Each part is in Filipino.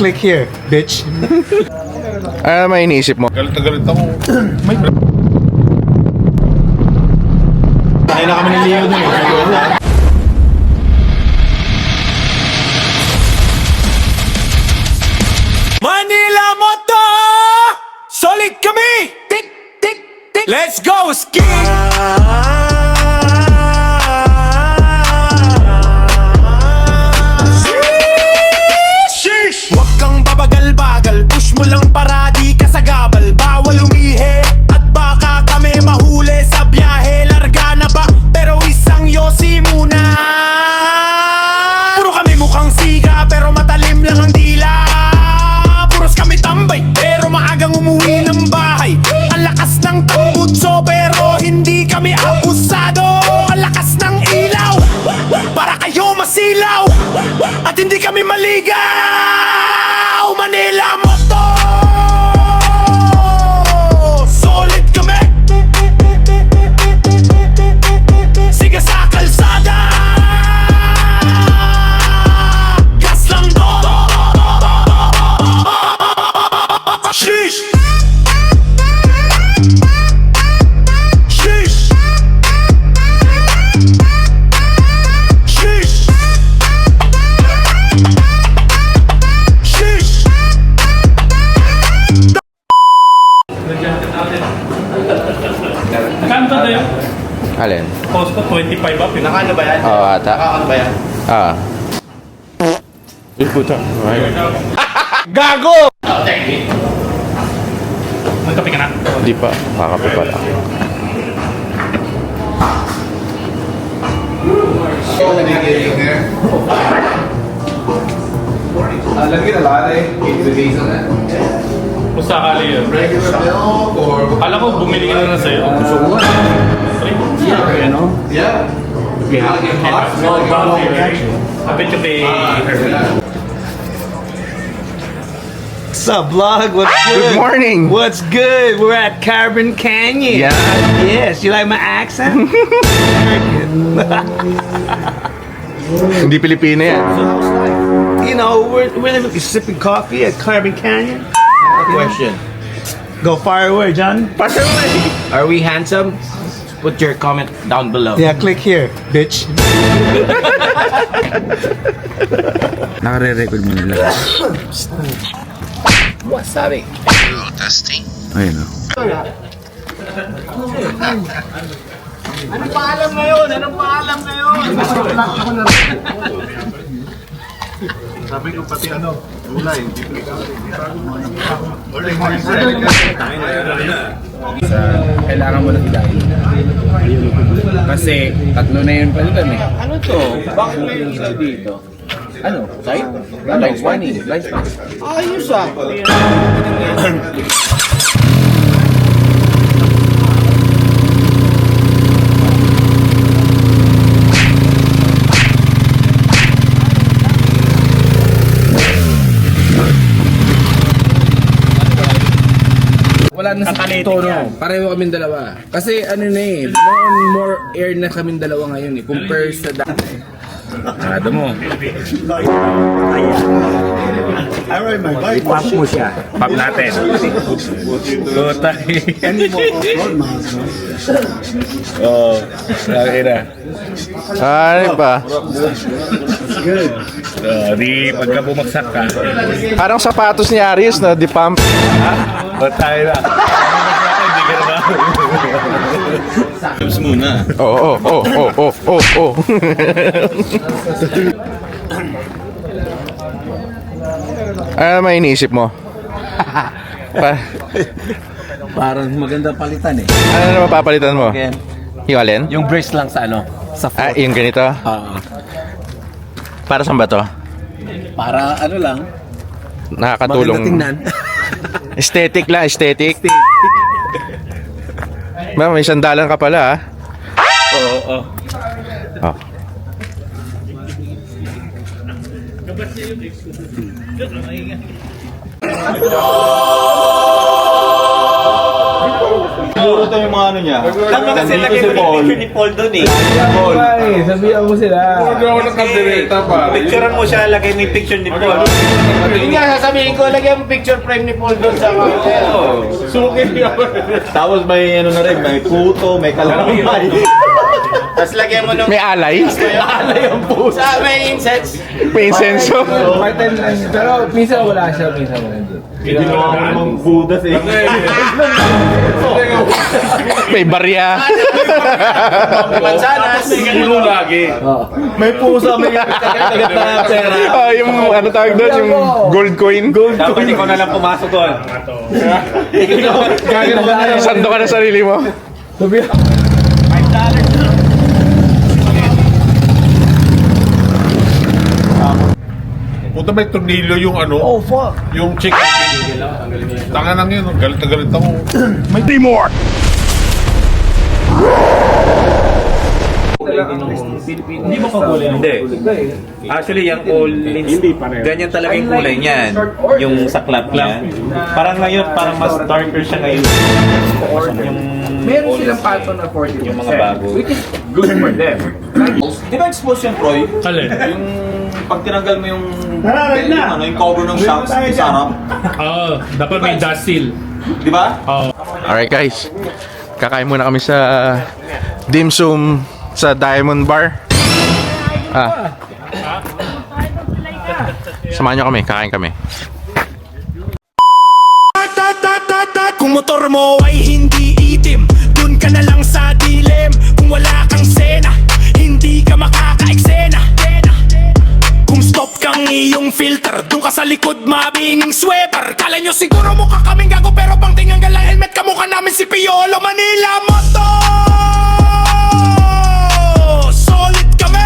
click here, bitch. Ano may iniisip mo? Galit na galit ako. Kaya na kami ng Leo dun eh. Manila Moto! Solid kami! Tik, tik, tik! Let's go, ski! Sheesh! Huwag kang babagal-bagal, push mo lang para di ka sagabal. Bawal umihi at baka kami mahuli sa biyahe. Larga na ba? Pero isang yosi muna. Puro kami mukhang siga pero matalim lang ang dila. Puros kami tambay pero maagang umuwi ng bahay. Ang lakas ng tambutso pero hindi kami abusado. Ang lakas ng ilaw para kayo masilaw at hindi kami maligaw. Manila Moto! Solid kami! Sige sa kalsada! Gas lang to! Sheesh! Sheesh! Sheesh! Sheesh! Kanto na yun? Alin? Costo 25 up yun. Nakano ba yan? Oo, ata. Nakano ba yan? Ah. Uy, puta. Gago! Nagkape ka na? Hindi pa. Kakape pa lang. Lagyan na lahat eh. Base on that. Kung sakali yun. Regular milk or... Kala ko bumili ka na sa'yo. Yeah. Okay, how to get hot? No, I bet you pay her. What's up, vlog? What's good? Good morning. What's good? We're at Carbon Canyon. Yeah. Yes. You like my accent? Hindi Pilipino yan. You know, we're sipping coffee at Carbon Canyon. Question. Go fire away, John. Are we handsome? Put your comment down below. Yeah, click here, bitch. Nakare-record mo nila. Wasabi. Testing. Ayun o. Anong paalam na yun? Anong paalam na yun? Sabi ko pati ano, ulay. Kailangan mo lang hilahin. Kasi tatlo na yun palitan eh. Ano to? Bakit may ilaw dito? Ano? Side? Blind spot. Blind spot. Ayos ah. Wala na sa tono. Pareho kaming dalawa. Kasi ano na eh, more air na kaming dalawa ngayon eh, compare sa dati. Ano mo? I ride my bike. Pop mo siya. Pop natin. Gotay. Oo. Laki na. Ano pa? Di pagka bumagsak ka. Parang sapatos ni Arius na di-pump. Gotay na. Hindi ka na ba? Tips muna. Oo, oo, oo, oo, oo, oo. Ano may iniisip mo? Parang maganda palitan eh. Ano na mapapalitan mo? Again. Yung alin? Yung brace lang sa ano? Sa Ah, foot. yung ganito? Para saan ba to? Para ano lang, Nakakatulong. maganda tingnan. Aesthetic lang, aesthetic. Ma'am, may sandalan ka pala ah. Oo. Oh. Siguro ito yung mga ano niya. Tama kasi Nandito lagay si mo Paul. yung picture ni Paul doon eh. Paul. Sabihan mo sila. Hindi ako nakadireta pa. Picturean mo siya, lagay mo yung picture ni Paul. Yun nga, sasabihin ko, lagyan mo picture frame ni Paul doon sa mga. Suki yun. Tapos may ano na rin, may puto, may kalamay. Tapos lagyan mo nung... May alay? Alay ang puto. Sa may incense. May insenso? Part-time lang yun. Pero minsan wala siya, minsan wala doon. Ginawa ko namang budas eh. May barya. Mansanas. Puno lagi. May pusa, may tagat na pera. Ah, yung ano tawag doon? Yung gold coin? Gold Dapat ikaw na lang pumasok doon. Sando ka na sarili mo. Sabihan. Puta may tornilyo yung ano. Oh fuck. Yung chicken. Tanga nang yun. Galit na galit ako. Hindi mo pagkulay. Hindi. Actually, yung ganyan talaga yung kulay niyan. Yung saklap niya. Parang ngayon, parang mas darker siya ngayon. Yung Meron silang pattern na 40%. yung mga bago. Which is good for them. Di ba expose yan, Troy? Alin? Yung pag tinanggal mo yung yung cover ng shocks sa harap. Oo, dapat may dust seal. Di ba? Alright guys, kakain muna kami sa dim sum sa Diamond Bar. Samahan nyo kami, kakain kami. Kung motor mo ay hindi itim, dun ka na lang sa dilim. Kung wala kang sena, hindi ka makakaeksena. Kung stop kang iyong filter, dun ka sa likod mabinging sweater. Kala nyo siguro mukha kaming gago, pero pang tinanggal ang helmet, kamukha namin si Piolo Manila Moto. Solid kami,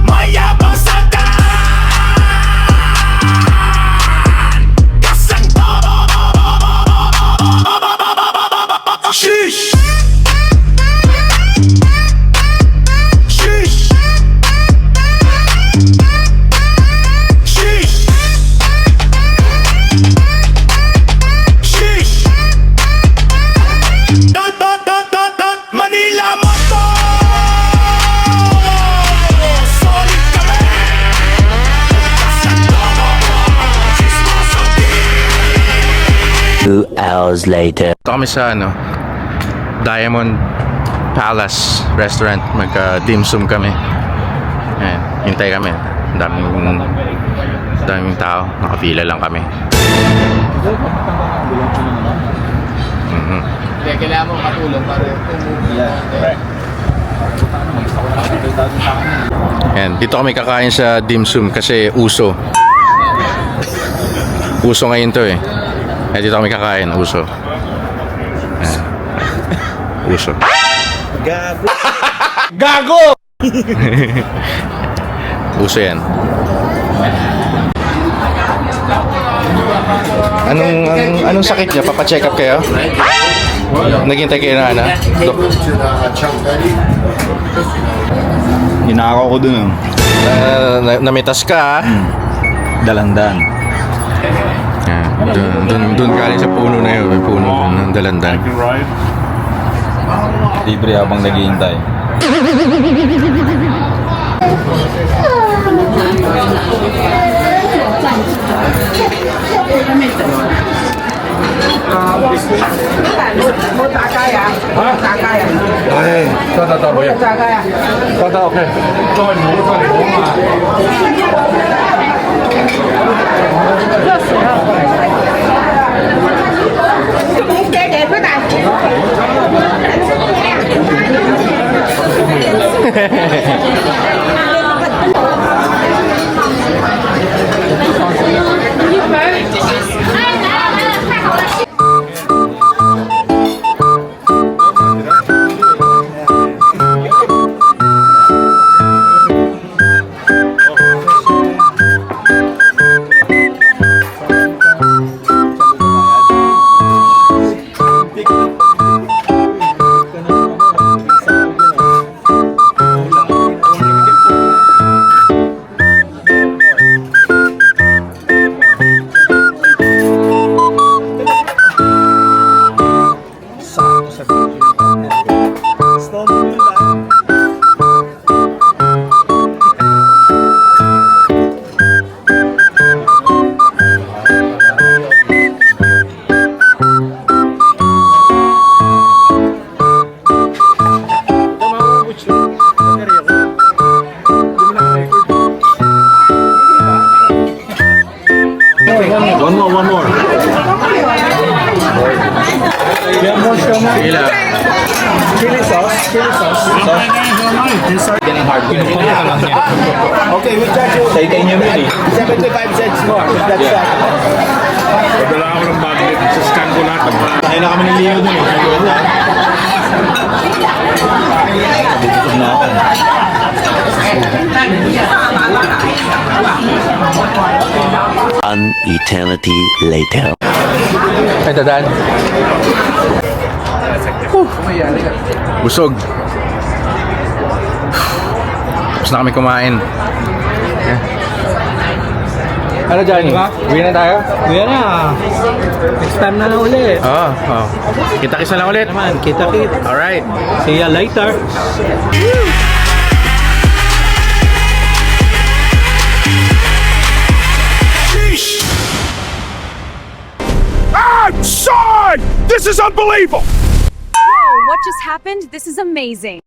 mayabang sa Sheesh! Sheesh! Sheesh! Sheesh! Manila Moto! Solid kami! 2 hours later. Ito kami sa ano, Diamond Palace Restaurant. Magka-dim sum kami. Ayan, hintay kami. Daming tao. Nakapila lang kami. Kaya kailangan mo katulong para Ayan, dito kami kakain sa dim sum kasi uso. Uso ngayon to eh. Ayan, dito kami kakain, uso. Ayan. Uso. Gago! Uso yan. Anong sakit niya? Papa-check up kayo? Naghintay kayo na ano? Dok. Hinakaw ko dun. Namitas ka ah. Dalandan. Doon galing sa puno na yun. May puno ng dalandan. Libre habang naghihintay. One more. Sige lang. Getting hard. Okay, we charge you Sa itain niya yun eh. 75 cents more. That's that. Padala ako ng magnet. Sascan ko lahat. Tayo na kami ng Leo dun eh. Dito na ako. An eternity later. Ay, dadaan. Busog. Tapos na kami kumain. Yeah. Ano, Johnny? Uwi na tayo? Uwi na. Next time na ulit. Oo. Kita-kisa lang ulit. Kita-kit. Alright. See ya later. Outside! This is unbelievable! Whoa, what just happened? This is amazing.